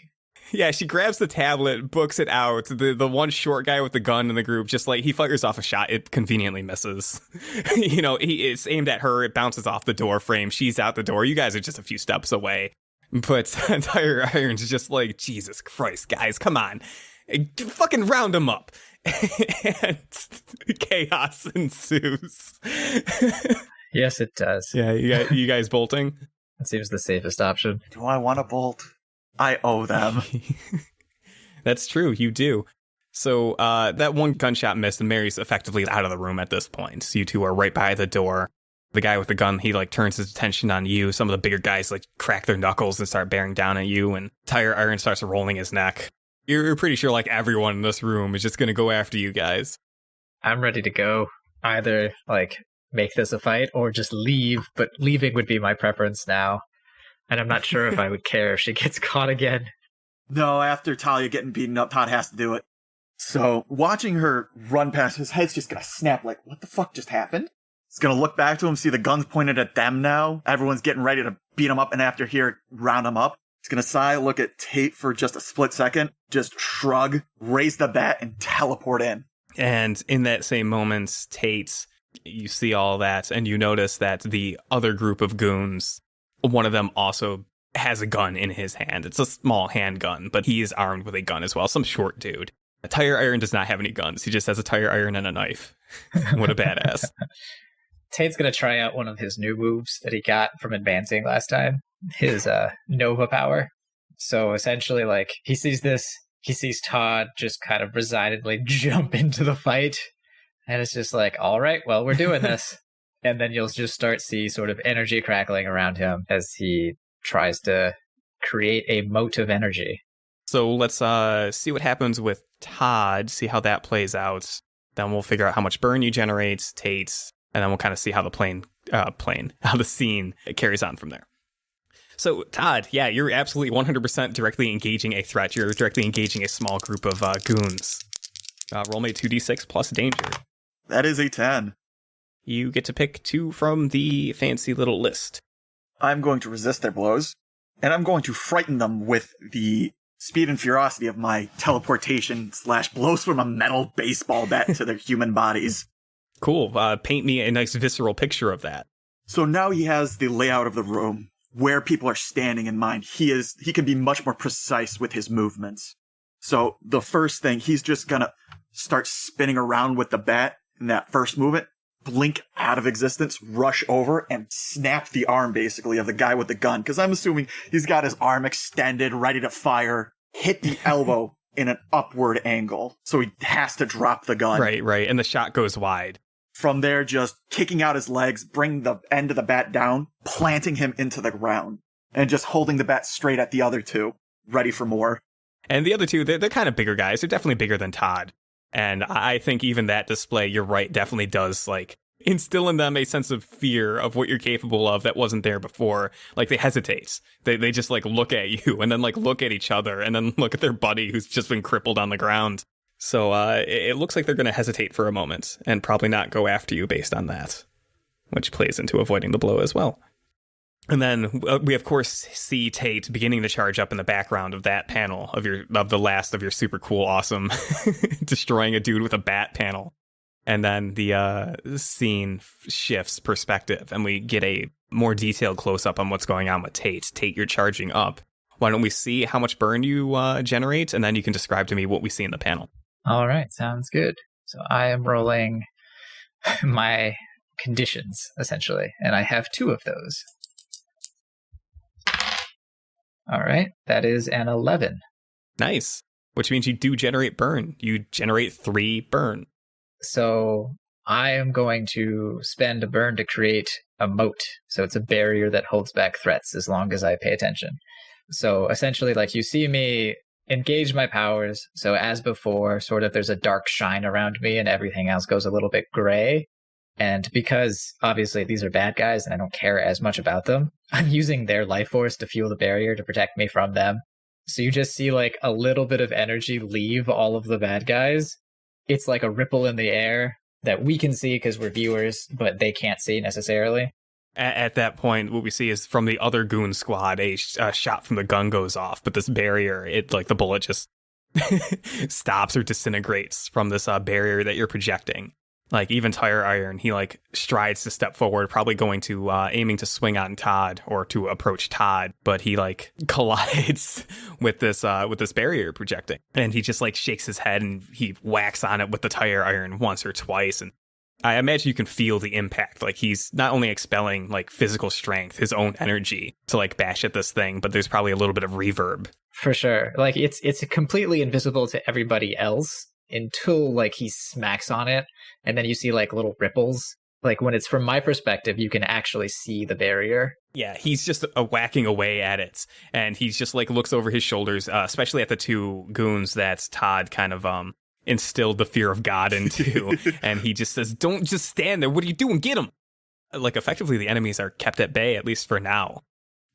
Yeah, she grabs the tablet, books it out. The one short guy with the gun in the group, just he fires off a shot. It conveniently misses. It's aimed at her. It bounces off the door frame. She's out the door. You guys are just a few steps away. But Tire Iron's just "Jesus Christ, guys, come on. Fucking round them up." And chaos ensues. Yes, it does. Yeah, you guys bolting? That seems the safest option. Do I want to bolt? I owe them. That's true, you do. So that one gunshot missed, and Mary's effectively out of the room at this point. So you two are right by the door. The guy with the gun, he turns his attention on you. Some of the bigger guys crack their knuckles and start bearing down at you, and Tire Iron starts rolling his neck. You're pretty sure everyone in this room is just going to go after you guys. I'm ready to go. Either make this a fight or just leave, but leaving would be my preference now. And I'm not sure if I would care if she gets caught again. No, after Talia getting beaten up, Todd has to do it. So, watching her run past, his head's just gonna snap what the fuck just happened? He's gonna look back to him, see the guns pointed at them now. Everyone's getting ready to beat him up, and after here, round him up. He's gonna sigh, look at Tate for just a split second, just shrug, raise the bat, and teleport in. And in that same moment, Tate, you see all that, and you notice that the other group of goons, one of them also has a gun in his hand. It's a small handgun, but he is armed with a gun as well. Some short dude. A Tire Iron does not have any guns. He just has a tire iron and a knife. What a badass. Tate's going to try out one of his new moves that he got from advancing last time. His Nova power. So essentially, he sees this. He sees Todd just kind of resignedly jump into the fight. And it's just all right, well, we're doing this. And then you'll just see sort of energy crackling around him as he tries to create a moat of energy. So let's see what happens with Todd, see how that plays out. Then we'll figure out how much burn you generate, Tate, and then we'll kind of see how the how the scene carries on from there. So Todd, yeah, you're absolutely 100% directly engaging a threat. You're directly engaging a small group of goons. Roll me 2d6 plus danger. That is a 10. You get to pick 2 from the fancy little list. I'm going to resist their blows, and I'm going to frighten them with the speed and ferocity of my teleportation / blows from a metal baseball bat to their human bodies. Cool. Paint me a nice visceral picture of that. So now he has the layout of the room. where people are standing in mind. He can be much more precise with his movements. So the first thing, he's just gonna start spinning around with the bat in that first movement, blink out of existence, rush over, and snap the arm, basically, of the guy with the gun. Because I'm assuming he's got his arm extended, ready to fire, hit the elbow in an upward angle. So he has to drop the gun. Right. And the shot goes wide. From there, just kicking out his legs, bring the end of the bat down, planting him into the ground, and just holding the bat straight at the other two, ready for more. And the other two, they're kind of bigger guys. They're definitely bigger than Todd. And I think even that display, you're right, definitely does, like, instill in them a sense of fear of what you're capable of that wasn't there before. Like, they hesitate. They just, like, look at you and then, like, look at each other and then look at their buddy who's just been crippled on the ground. So it looks like they're going to hesitate for a moment and probably not go after you based on that, which plays into avoiding the blow as well. And then we, of course, see Tate beginning to charge up in the background of that panel of the last of your super cool, awesome destroying a dude with a bat panel. And then the scene shifts perspective, and we get a more detailed close-up on what's going on with Tate. Tate, you're charging up. Why don't we see how much burn you generate, and then you can describe to me what we see in the panel. All right, sounds good. So I am rolling my conditions, essentially, and I have 2 of those. All right, that is an 11. Nice. Which means you do generate burn. You generate 3 burn. So I am going to spend a burn to create a moat. So it's a barrier that holds back threats as long as I pay attention. So essentially, like, you see me engage my powers. So as before, sort of there's a dark shine around me and everything else goes a little bit gray. And because obviously these are bad guys and I don't care as much about them, I'm using their life force to fuel the barrier to protect me from them. So you just see like a little bit of energy leave all of the bad guys. It's like a ripple in the air that we can see because we're viewers, but they can't see necessarily. At that point, what we see is from the other goon squad, a shot from the gun goes off, but this barrier, the bullet just stops or disintegrates from this barrier that you're projecting. Like, even Tire Iron, he, like, strides to step forward, probably going to, aiming to swing on Todd or to approach Todd, but he, like, collides with this barrier projecting. And he just, like, shakes his head and he whacks on it with the Tire Iron once or twice. And I imagine you can feel the impact. Like, he's not only expelling, like, physical strength, his own energy to, like, bash at this thing, but there's probably a little bit of reverb. For sure. Like, it's completely invisible to everybody else until, like, he smacks on it. And then you see, like, little ripples. Like, when it's from my perspective, you can actually see the barrier. Yeah, he's just whacking away at it. And he's just, like, looks over his shoulders, especially at the 2 goons that Todd kind of instilled the fear of God into. And he just says, don't just stand there. What are you doing? Get him. Like, effectively, the enemies are kept at bay, at least for now.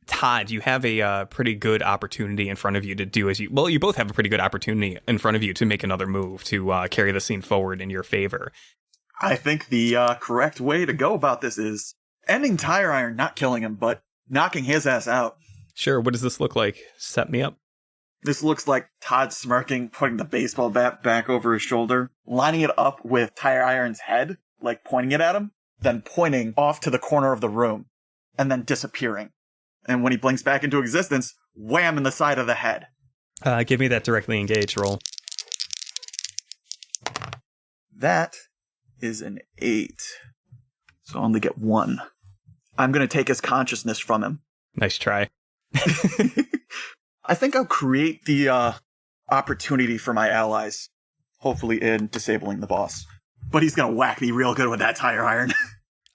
Todd, you have a pretty good opportunity in front of you to do you both have a pretty good opportunity in front of you to make another move to carry the scene forward in your favor. I think the correct way to go about this is ending Tire Iron, not killing him, but knocking his ass out. Sure, what does this look like? Set me up. This looks like Todd smirking, putting the baseball bat back over his shoulder, lining it up with Tire Iron's head, like pointing it at him, then pointing off to the corner of the room, and then disappearing. And when he blinks back into existence, wham in the side of the head. Give me that directly engaged roll. That is an 8. So I only get 1. I'm going to take his consciousness from him. Nice try. I think I'll create the opportunity for my allies, hopefully in disabling the boss. But he's going to whack me real good with that Tire Iron.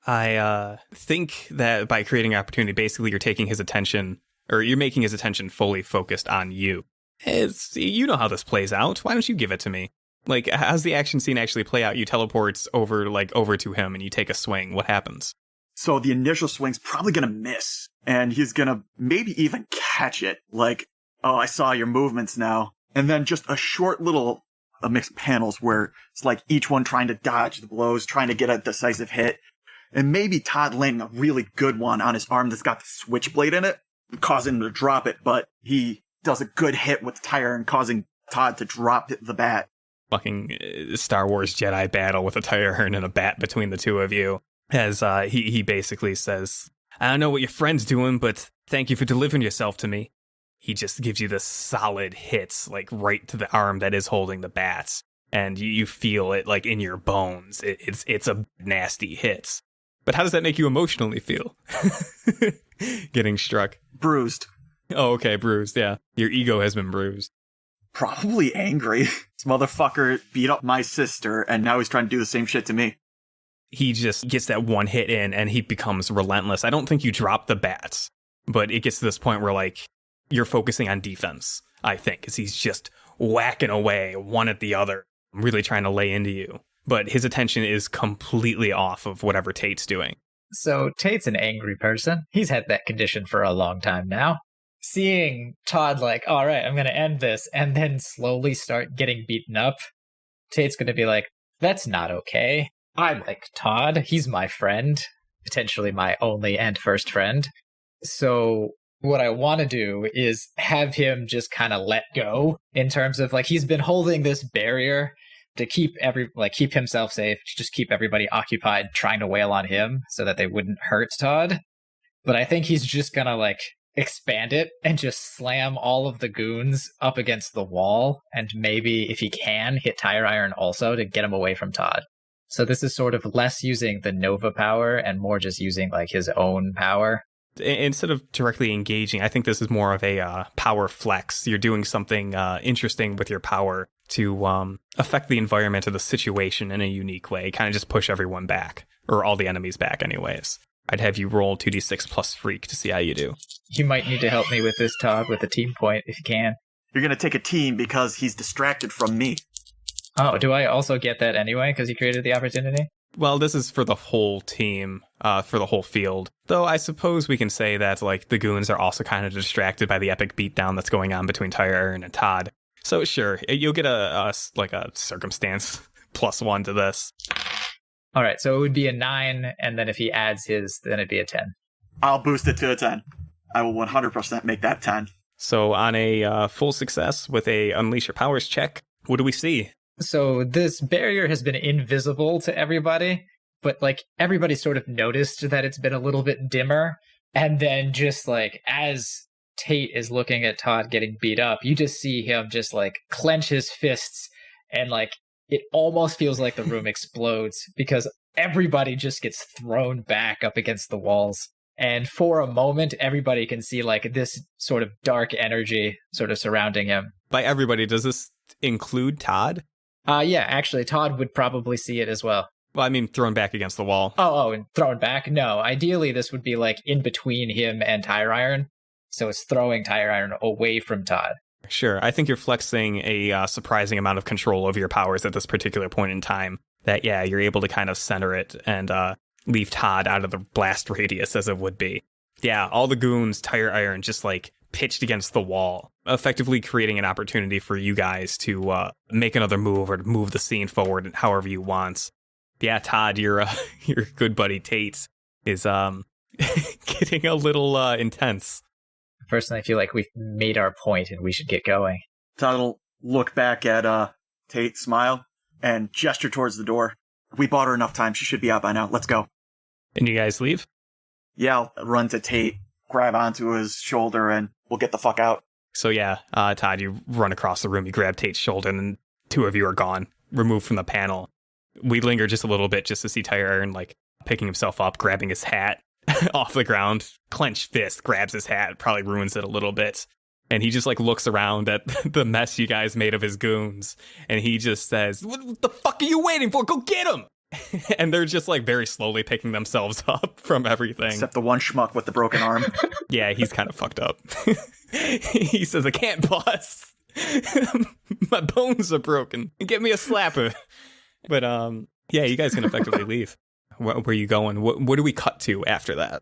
I think that by creating opportunity, basically you're taking his attention, or you're making his attention fully focused on you. You know how this plays out. Why don't you give it to me? Like, how's the action scene actually play out? You teleport over to him and you take a swing. What happens? So the initial swing's probably going to miss, and he's going to maybe even catch it. Like, oh, I saw your movements now. And then just a short little mixed panels where it's like each one trying to dodge the blows, trying to get a decisive hit. And maybe Todd landing a really good one on his arm that's got the switchblade in it, causing him to drop it, but he does a good hit with the Tire and causing Todd to drop the bat. Fucking Star Wars Jedi battle with a Tire Iron and a bat between the 2 of you. As he basically says, I don't know what your friend's doing, but Thank you for delivering yourself to me. He just gives you the solid hits, like right to the arm that is holding the bats. And you feel it like in your bones. It's a nasty hits. But how does that make you emotionally feel? Getting struck. Bruised. Oh, okay, bruised, yeah. Your ego has been bruised. Probably angry. This motherfucker beat up my sister, and now he's trying to do the same shit to me. He just gets that one hit in, and he becomes relentless. I don't think you drop the bats, but it gets to this point where, like, you're focusing on defense, I think, because he's just whacking away, one at the other, really trying to lay into you. But his attention is completely off of whatever Tate's doing. So Tate's an angry person. He's had that condition for a long time now. Seeing Todd like, all right, I'm going to end this, and then slowly start getting beaten up, Tate's going to be like, that's not okay. I like Todd. He's my friend, potentially my only and first friend. So what I want to do is have him just kind of let go in terms of like he's been holding this barrier to keep keep himself safe, to just keep everybody occupied trying to wail on him so that they wouldn't hurt Todd. But I think he's just going to like expand it and just slam all of the goons up against the wall, and maybe if he can hit Tire Iron also to get him away from Todd. So this is sort of less using the Nova power and more just using like his own power. Instead of directly engaging, I think this is more of a power flex. You're doing something interesting with your power to affect the environment or the situation in a unique way, kind of just push everyone back, or all the enemies back anyways. I'd have you roll 2d6 plus freak to see how you do. You might need to help me with this, Todd, with a team point if you can. You're going to take a team because he's distracted from me. Oh, do I also get that anyway because he created the opportunity? Well, this is for the whole team, for the whole field. Though I suppose we can say that like the goons are also kind of distracted by the epic beatdown that's going on between Tire Iron and Todd. So sure, you'll get a circumstance +1 to this. All right, so it would be a 9, and then if he adds his, then it'd be a 10. I'll boost it to a 10. I will 100% make that 10. So on a full success with a Unleash Your Powers check, what do we see? So this barrier has been invisible to everybody, but like everybody sort of noticed that it's been a little bit dimmer. And then just like as Tate is looking at Todd getting beat up, you just see him just like clench his fists, and like it almost feels like the room explodes because everybody just gets thrown back up against the walls. And for a moment, everybody can see like this sort of dark energy sort of surrounding him. By everybody, does this include Todd? Yeah, actually, Todd would probably see it as well. Well, I mean, thrown back against the wall. Oh, and thrown back? No, ideally this would be like in between him and Tire Iron. So it's throwing Tire Iron away from Todd. Sure, I think you're flexing a surprising amount of control over your powers at this particular point in time. That, yeah, you're able to kind of center it and leave Todd out of the blast radius as it would be. Yeah, all the goons, Tire Iron, just like pitched against the wall, effectively creating an opportunity for you guys to make another move or to move the scene forward however you want. Yeah, Todd, your good buddy Tate is getting a little intense. Personally, I feel like we've made our point and we should get going. Todd will look back at Tate, smile, and gesture towards the door. We bought her enough time. She should be out by now. Let's go. And you guys leave? Yeah, I'll run to Tate, grab onto his shoulder, and we'll get the fuck out. So yeah, Todd, you run across the room, you grab Tate's shoulder, and then two of you are gone, removed from the panel. We linger just a little bit just to see Tire Iron, like, picking himself up, grabbing his hat off the ground, clenched fist, grabs his hat, probably ruins it a little bit. And he just, like, looks around at the mess you guys made of his goons, and he just says, "What the fuck are you waiting for? Go get him!" And they're just, like, very slowly picking themselves up from everything. Except the one schmuck with the broken arm. Yeah, he's kind of fucked up. He says, "I can't, boss. My bones are broken. Get me a slapper." But, yeah, you guys can effectively leave. Where are you going? What do we cut to after that?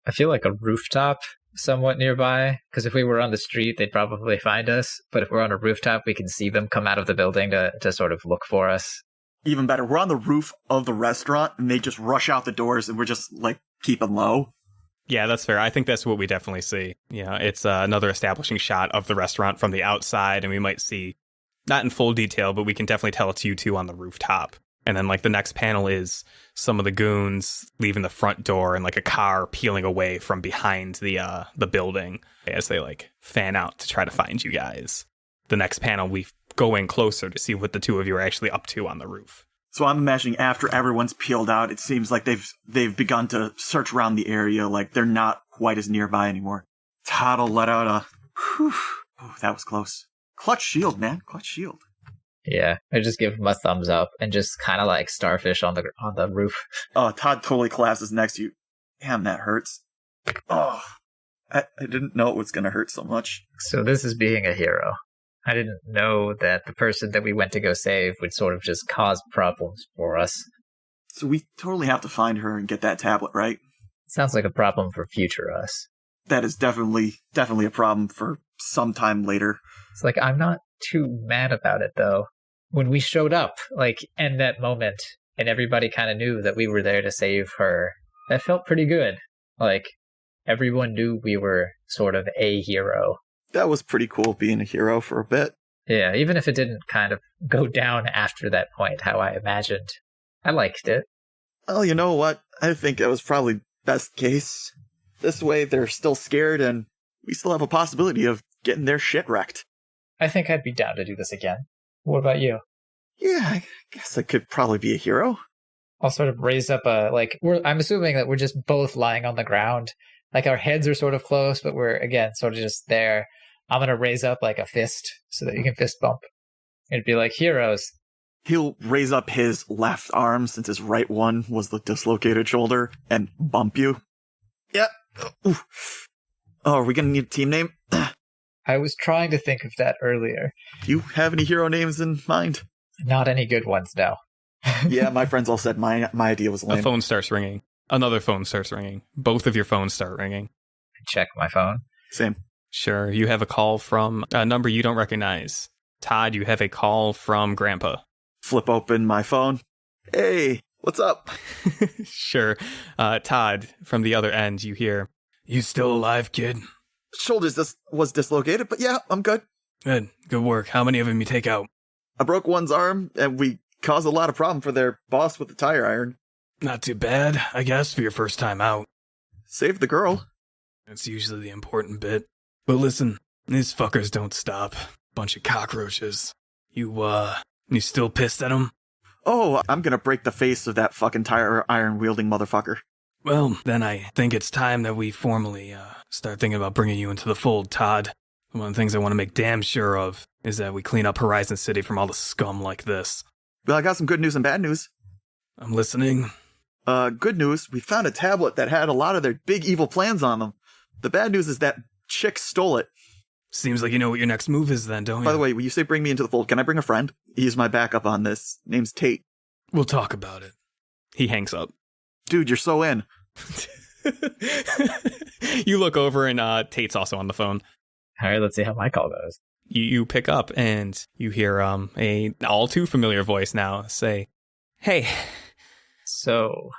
I feel like a rooftop somewhat nearby, because if we were on the street, they'd probably find us. But if we're on a rooftop, we can see them come out of the building to sort of look for us. Even better, we're on the roof of the restaurant, and they just rush out the doors, and we're just, like, keeping low. Yeah, that's fair. I think that's what we definitely see. Yeah, it's another establishing shot of the restaurant from the outside, and we might see, not in full detail, but we can definitely tell it's you two on the rooftop. And then, like, the next panel is some of the goons leaving the front door and, like, a car peeling away from behind the building as they, like, fan out to try to find you guys. The next panel, we go in closer to see what the two of you are actually up to on the roof. So I'm imagining after everyone's peeled out, it seems like they've begun to search around the area, like they're not quite as nearby anymore. Todd will let out a, whew, oh, that was close. Clutch shield, man, clutch shield. Yeah, I just give him a thumbs up and just kind of like starfish on the roof. Oh, Todd totally collapses next to you. Damn, that hurts. Oh, I didn't know it was going to hurt so much. So this is being a hero. I didn't know that the person that we went to go save would sort of just cause problems for us. So we totally have to find her and get that tablet, right? Sounds like a problem for future us. That is definitely a problem for some time later. It's like, I'm not too mad about it, though. When we showed up, like, in that moment, and everybody kind of knew that we were there to save her, that felt pretty good. Like, everyone knew we were sort of a hero. That was pretty cool, being a hero for a bit. Yeah, even if it didn't kind of go down after that point, how I imagined. I liked it. Well, you know what? I think that was probably best case. This way, they're still scared, and we still have a possibility of getting their shit wrecked. I think I'd be down to do this again. What about you? Yeah, I guess I could probably be a hero. I'll sort of raise up I'm assuming that we're just both lying on the ground. Like, our heads are sort of close, but we're, again, sort of just there. I'm going to raise up, like, a fist so that you can fist bump. It'd be like, heroes. He'll raise up his left arm, since his right one was the dislocated shoulder, and bump you. Yep. Ooh. Oh, are we going to need a team name? I was trying to think of that earlier. Do you have any hero names in mind? Not any good ones, no. Yeah, my friends all said my idea was lame. A phone starts ringing. Another phone starts ringing. Both of your phones start ringing. Check my phone. Same. Sure, you have a call from a number you don't recognize. Todd, you have a call from Grandpa. Flip open my phone. Hey, what's up? Sure. Todd, from the other end, you hear, "You still alive, kid?" Shoulders was dislocated, but yeah, I'm good. Good work. How many of them you take out? I broke one's arm, and we caused a lot of problem for their boss with the tire iron. Not too bad, I guess, for your first time out. Saved the girl. That's usually the important bit. But listen, these fuckers don't stop. Bunch of cockroaches. You still pissed at them? Oh, I'm gonna break the face of that fucking tire iron wielding motherfucker. Well, then I think it's time that we formally start thinking about bringing you into the fold, Todd. One of the things I want to make damn sure of is that we clean up Horizon City from all the scum like this. Well, I got some good news and bad news. I'm listening. Good news, we found a tablet that had a lot of their big evil plans on them. The bad news is that chick stole it. Seems like you know what your next move is then, don't you? By the way, when you say bring me into the fold, can I bring a friend? He's my backup on this. Name's Tate. We'll talk about it. He hangs up. Dude, you're so in. You look over and Tate's also on the phone. All right, let's see how my call goes. You pick up and you hear a all too familiar voice now say, "Hey." So,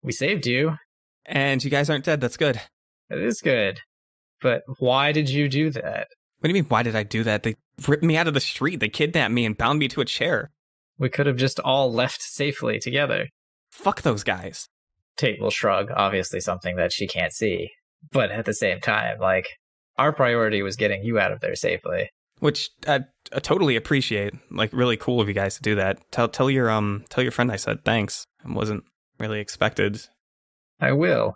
we saved you. And you guys aren't dead, that's good. It is good. But why did you do that? What do you mean, why did I do that? They ripped me out of the street, they kidnapped me and bound me to a chair. We could have just all left safely together. Fuck those guys. Tate will shrug, obviously something that she can't see. But at the same time, like, our priority was getting you out of there safely. Which I totally appreciate. Like, really cool of you guys to do that. Tell your friend I said thanks. It wasn't really expected. I will.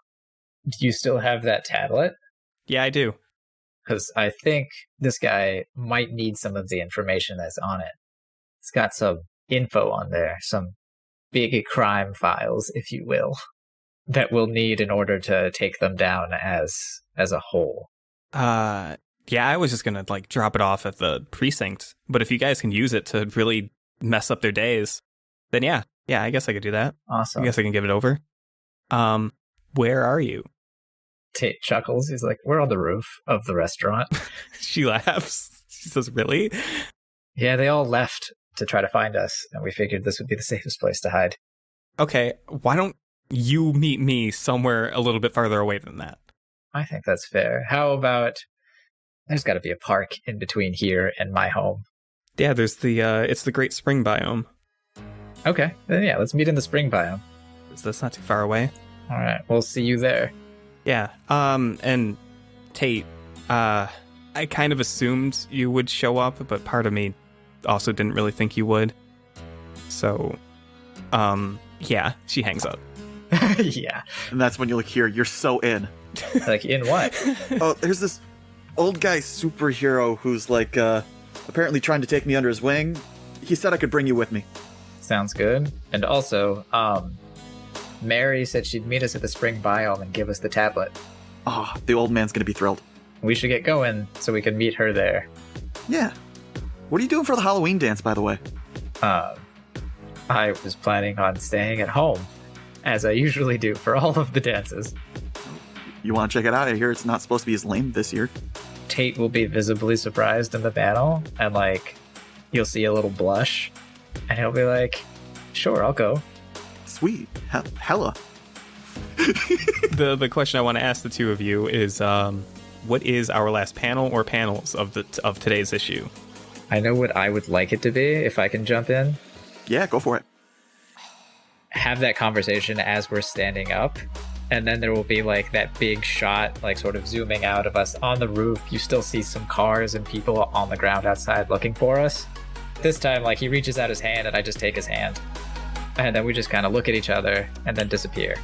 Do you still have that tablet? Yeah, I do. Because I think this guy might need some of the information that's on it. It's got some info on there, some big crime files, if you will, that we'll need in order to take them down as a whole. Yeah, I was just gonna like drop it off at the precinct, but if you guys can use it to really mess up their days, then yeah, I guess I could do that. Awesome. I guess I can give it over. Where are you? Tate chuckles. He's like, we're on the roof of the restaurant. She laughs. She says, really? Yeah, they all left to try to find us, and we figured this would be the safest place to hide. Okay, why don't you meet me somewhere a little bit farther away than that? I think that's fair. How about, there's got to be a park in between here and my home. Yeah, there's it's the Great Spring biome. Okay, then yeah, let's meet in the spring biome. So that's not too far away. All right, we'll see you there. Yeah. And Tate, I kind of assumed you would show up, but part of me also didn't really think you would. So, yeah, she hangs up. Yeah. And that's when you'll hear, "You're so in." Like, in what? Oh, there's this old guy superhero who's like, apparently trying to take me under his wing. He said I could bring you with me. Sounds good. And also, Mary said she'd meet us at the spring biome and give us the tablet. Oh, the old man's gonna be thrilled. We should get going so we can meet her there. Yeah. What are you doing for the Halloween dance, by the way? I was planning on staying at home, as I usually do for all of the dances. You want to check it out? I hear it's not supposed to be as lame this year. Tate will be visibly surprised in the panel, and like, you'll see a little blush, and he'll be like, "Sure, I'll go." Sweet. Hella. The question I want to ask the two of you is, what is our last panel or panels of today's issue? I know what I would like it to be, if I can jump in. Yeah, go for it. Have that conversation as we're standing up, and then there will be like that big shot, like sort of zooming out of us on the roof. You still see some cars and people on the ground outside looking for us. This time, like, he reaches out his hand and I just take his hand, and then we just kind of look at each other and then disappear.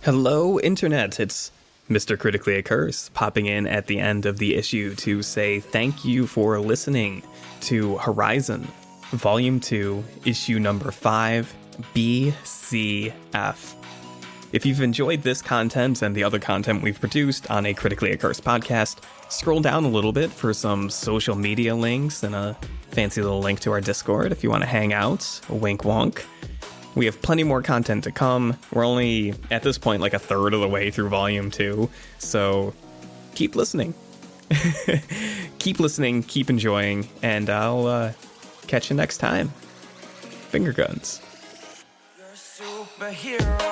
Hello, Internet. It's Mr. Critically Accursed popping in at the end of the issue to say thank you for listening to Horizon, Volume 2, Issue Number 5, B.C.F. If you've enjoyed this content and the other content we've produced on a Critically Accursed podcast, scroll down a little bit for some social media links and a fancy little link to our Discord if you want to hang out. Wink wonk. We have plenty more content to come. We're only, at this point, like a third of the way through Volume 2, so keep listening. Keep listening, keep enjoying, and I'll catch you next time. Finger guns. You're a superhero.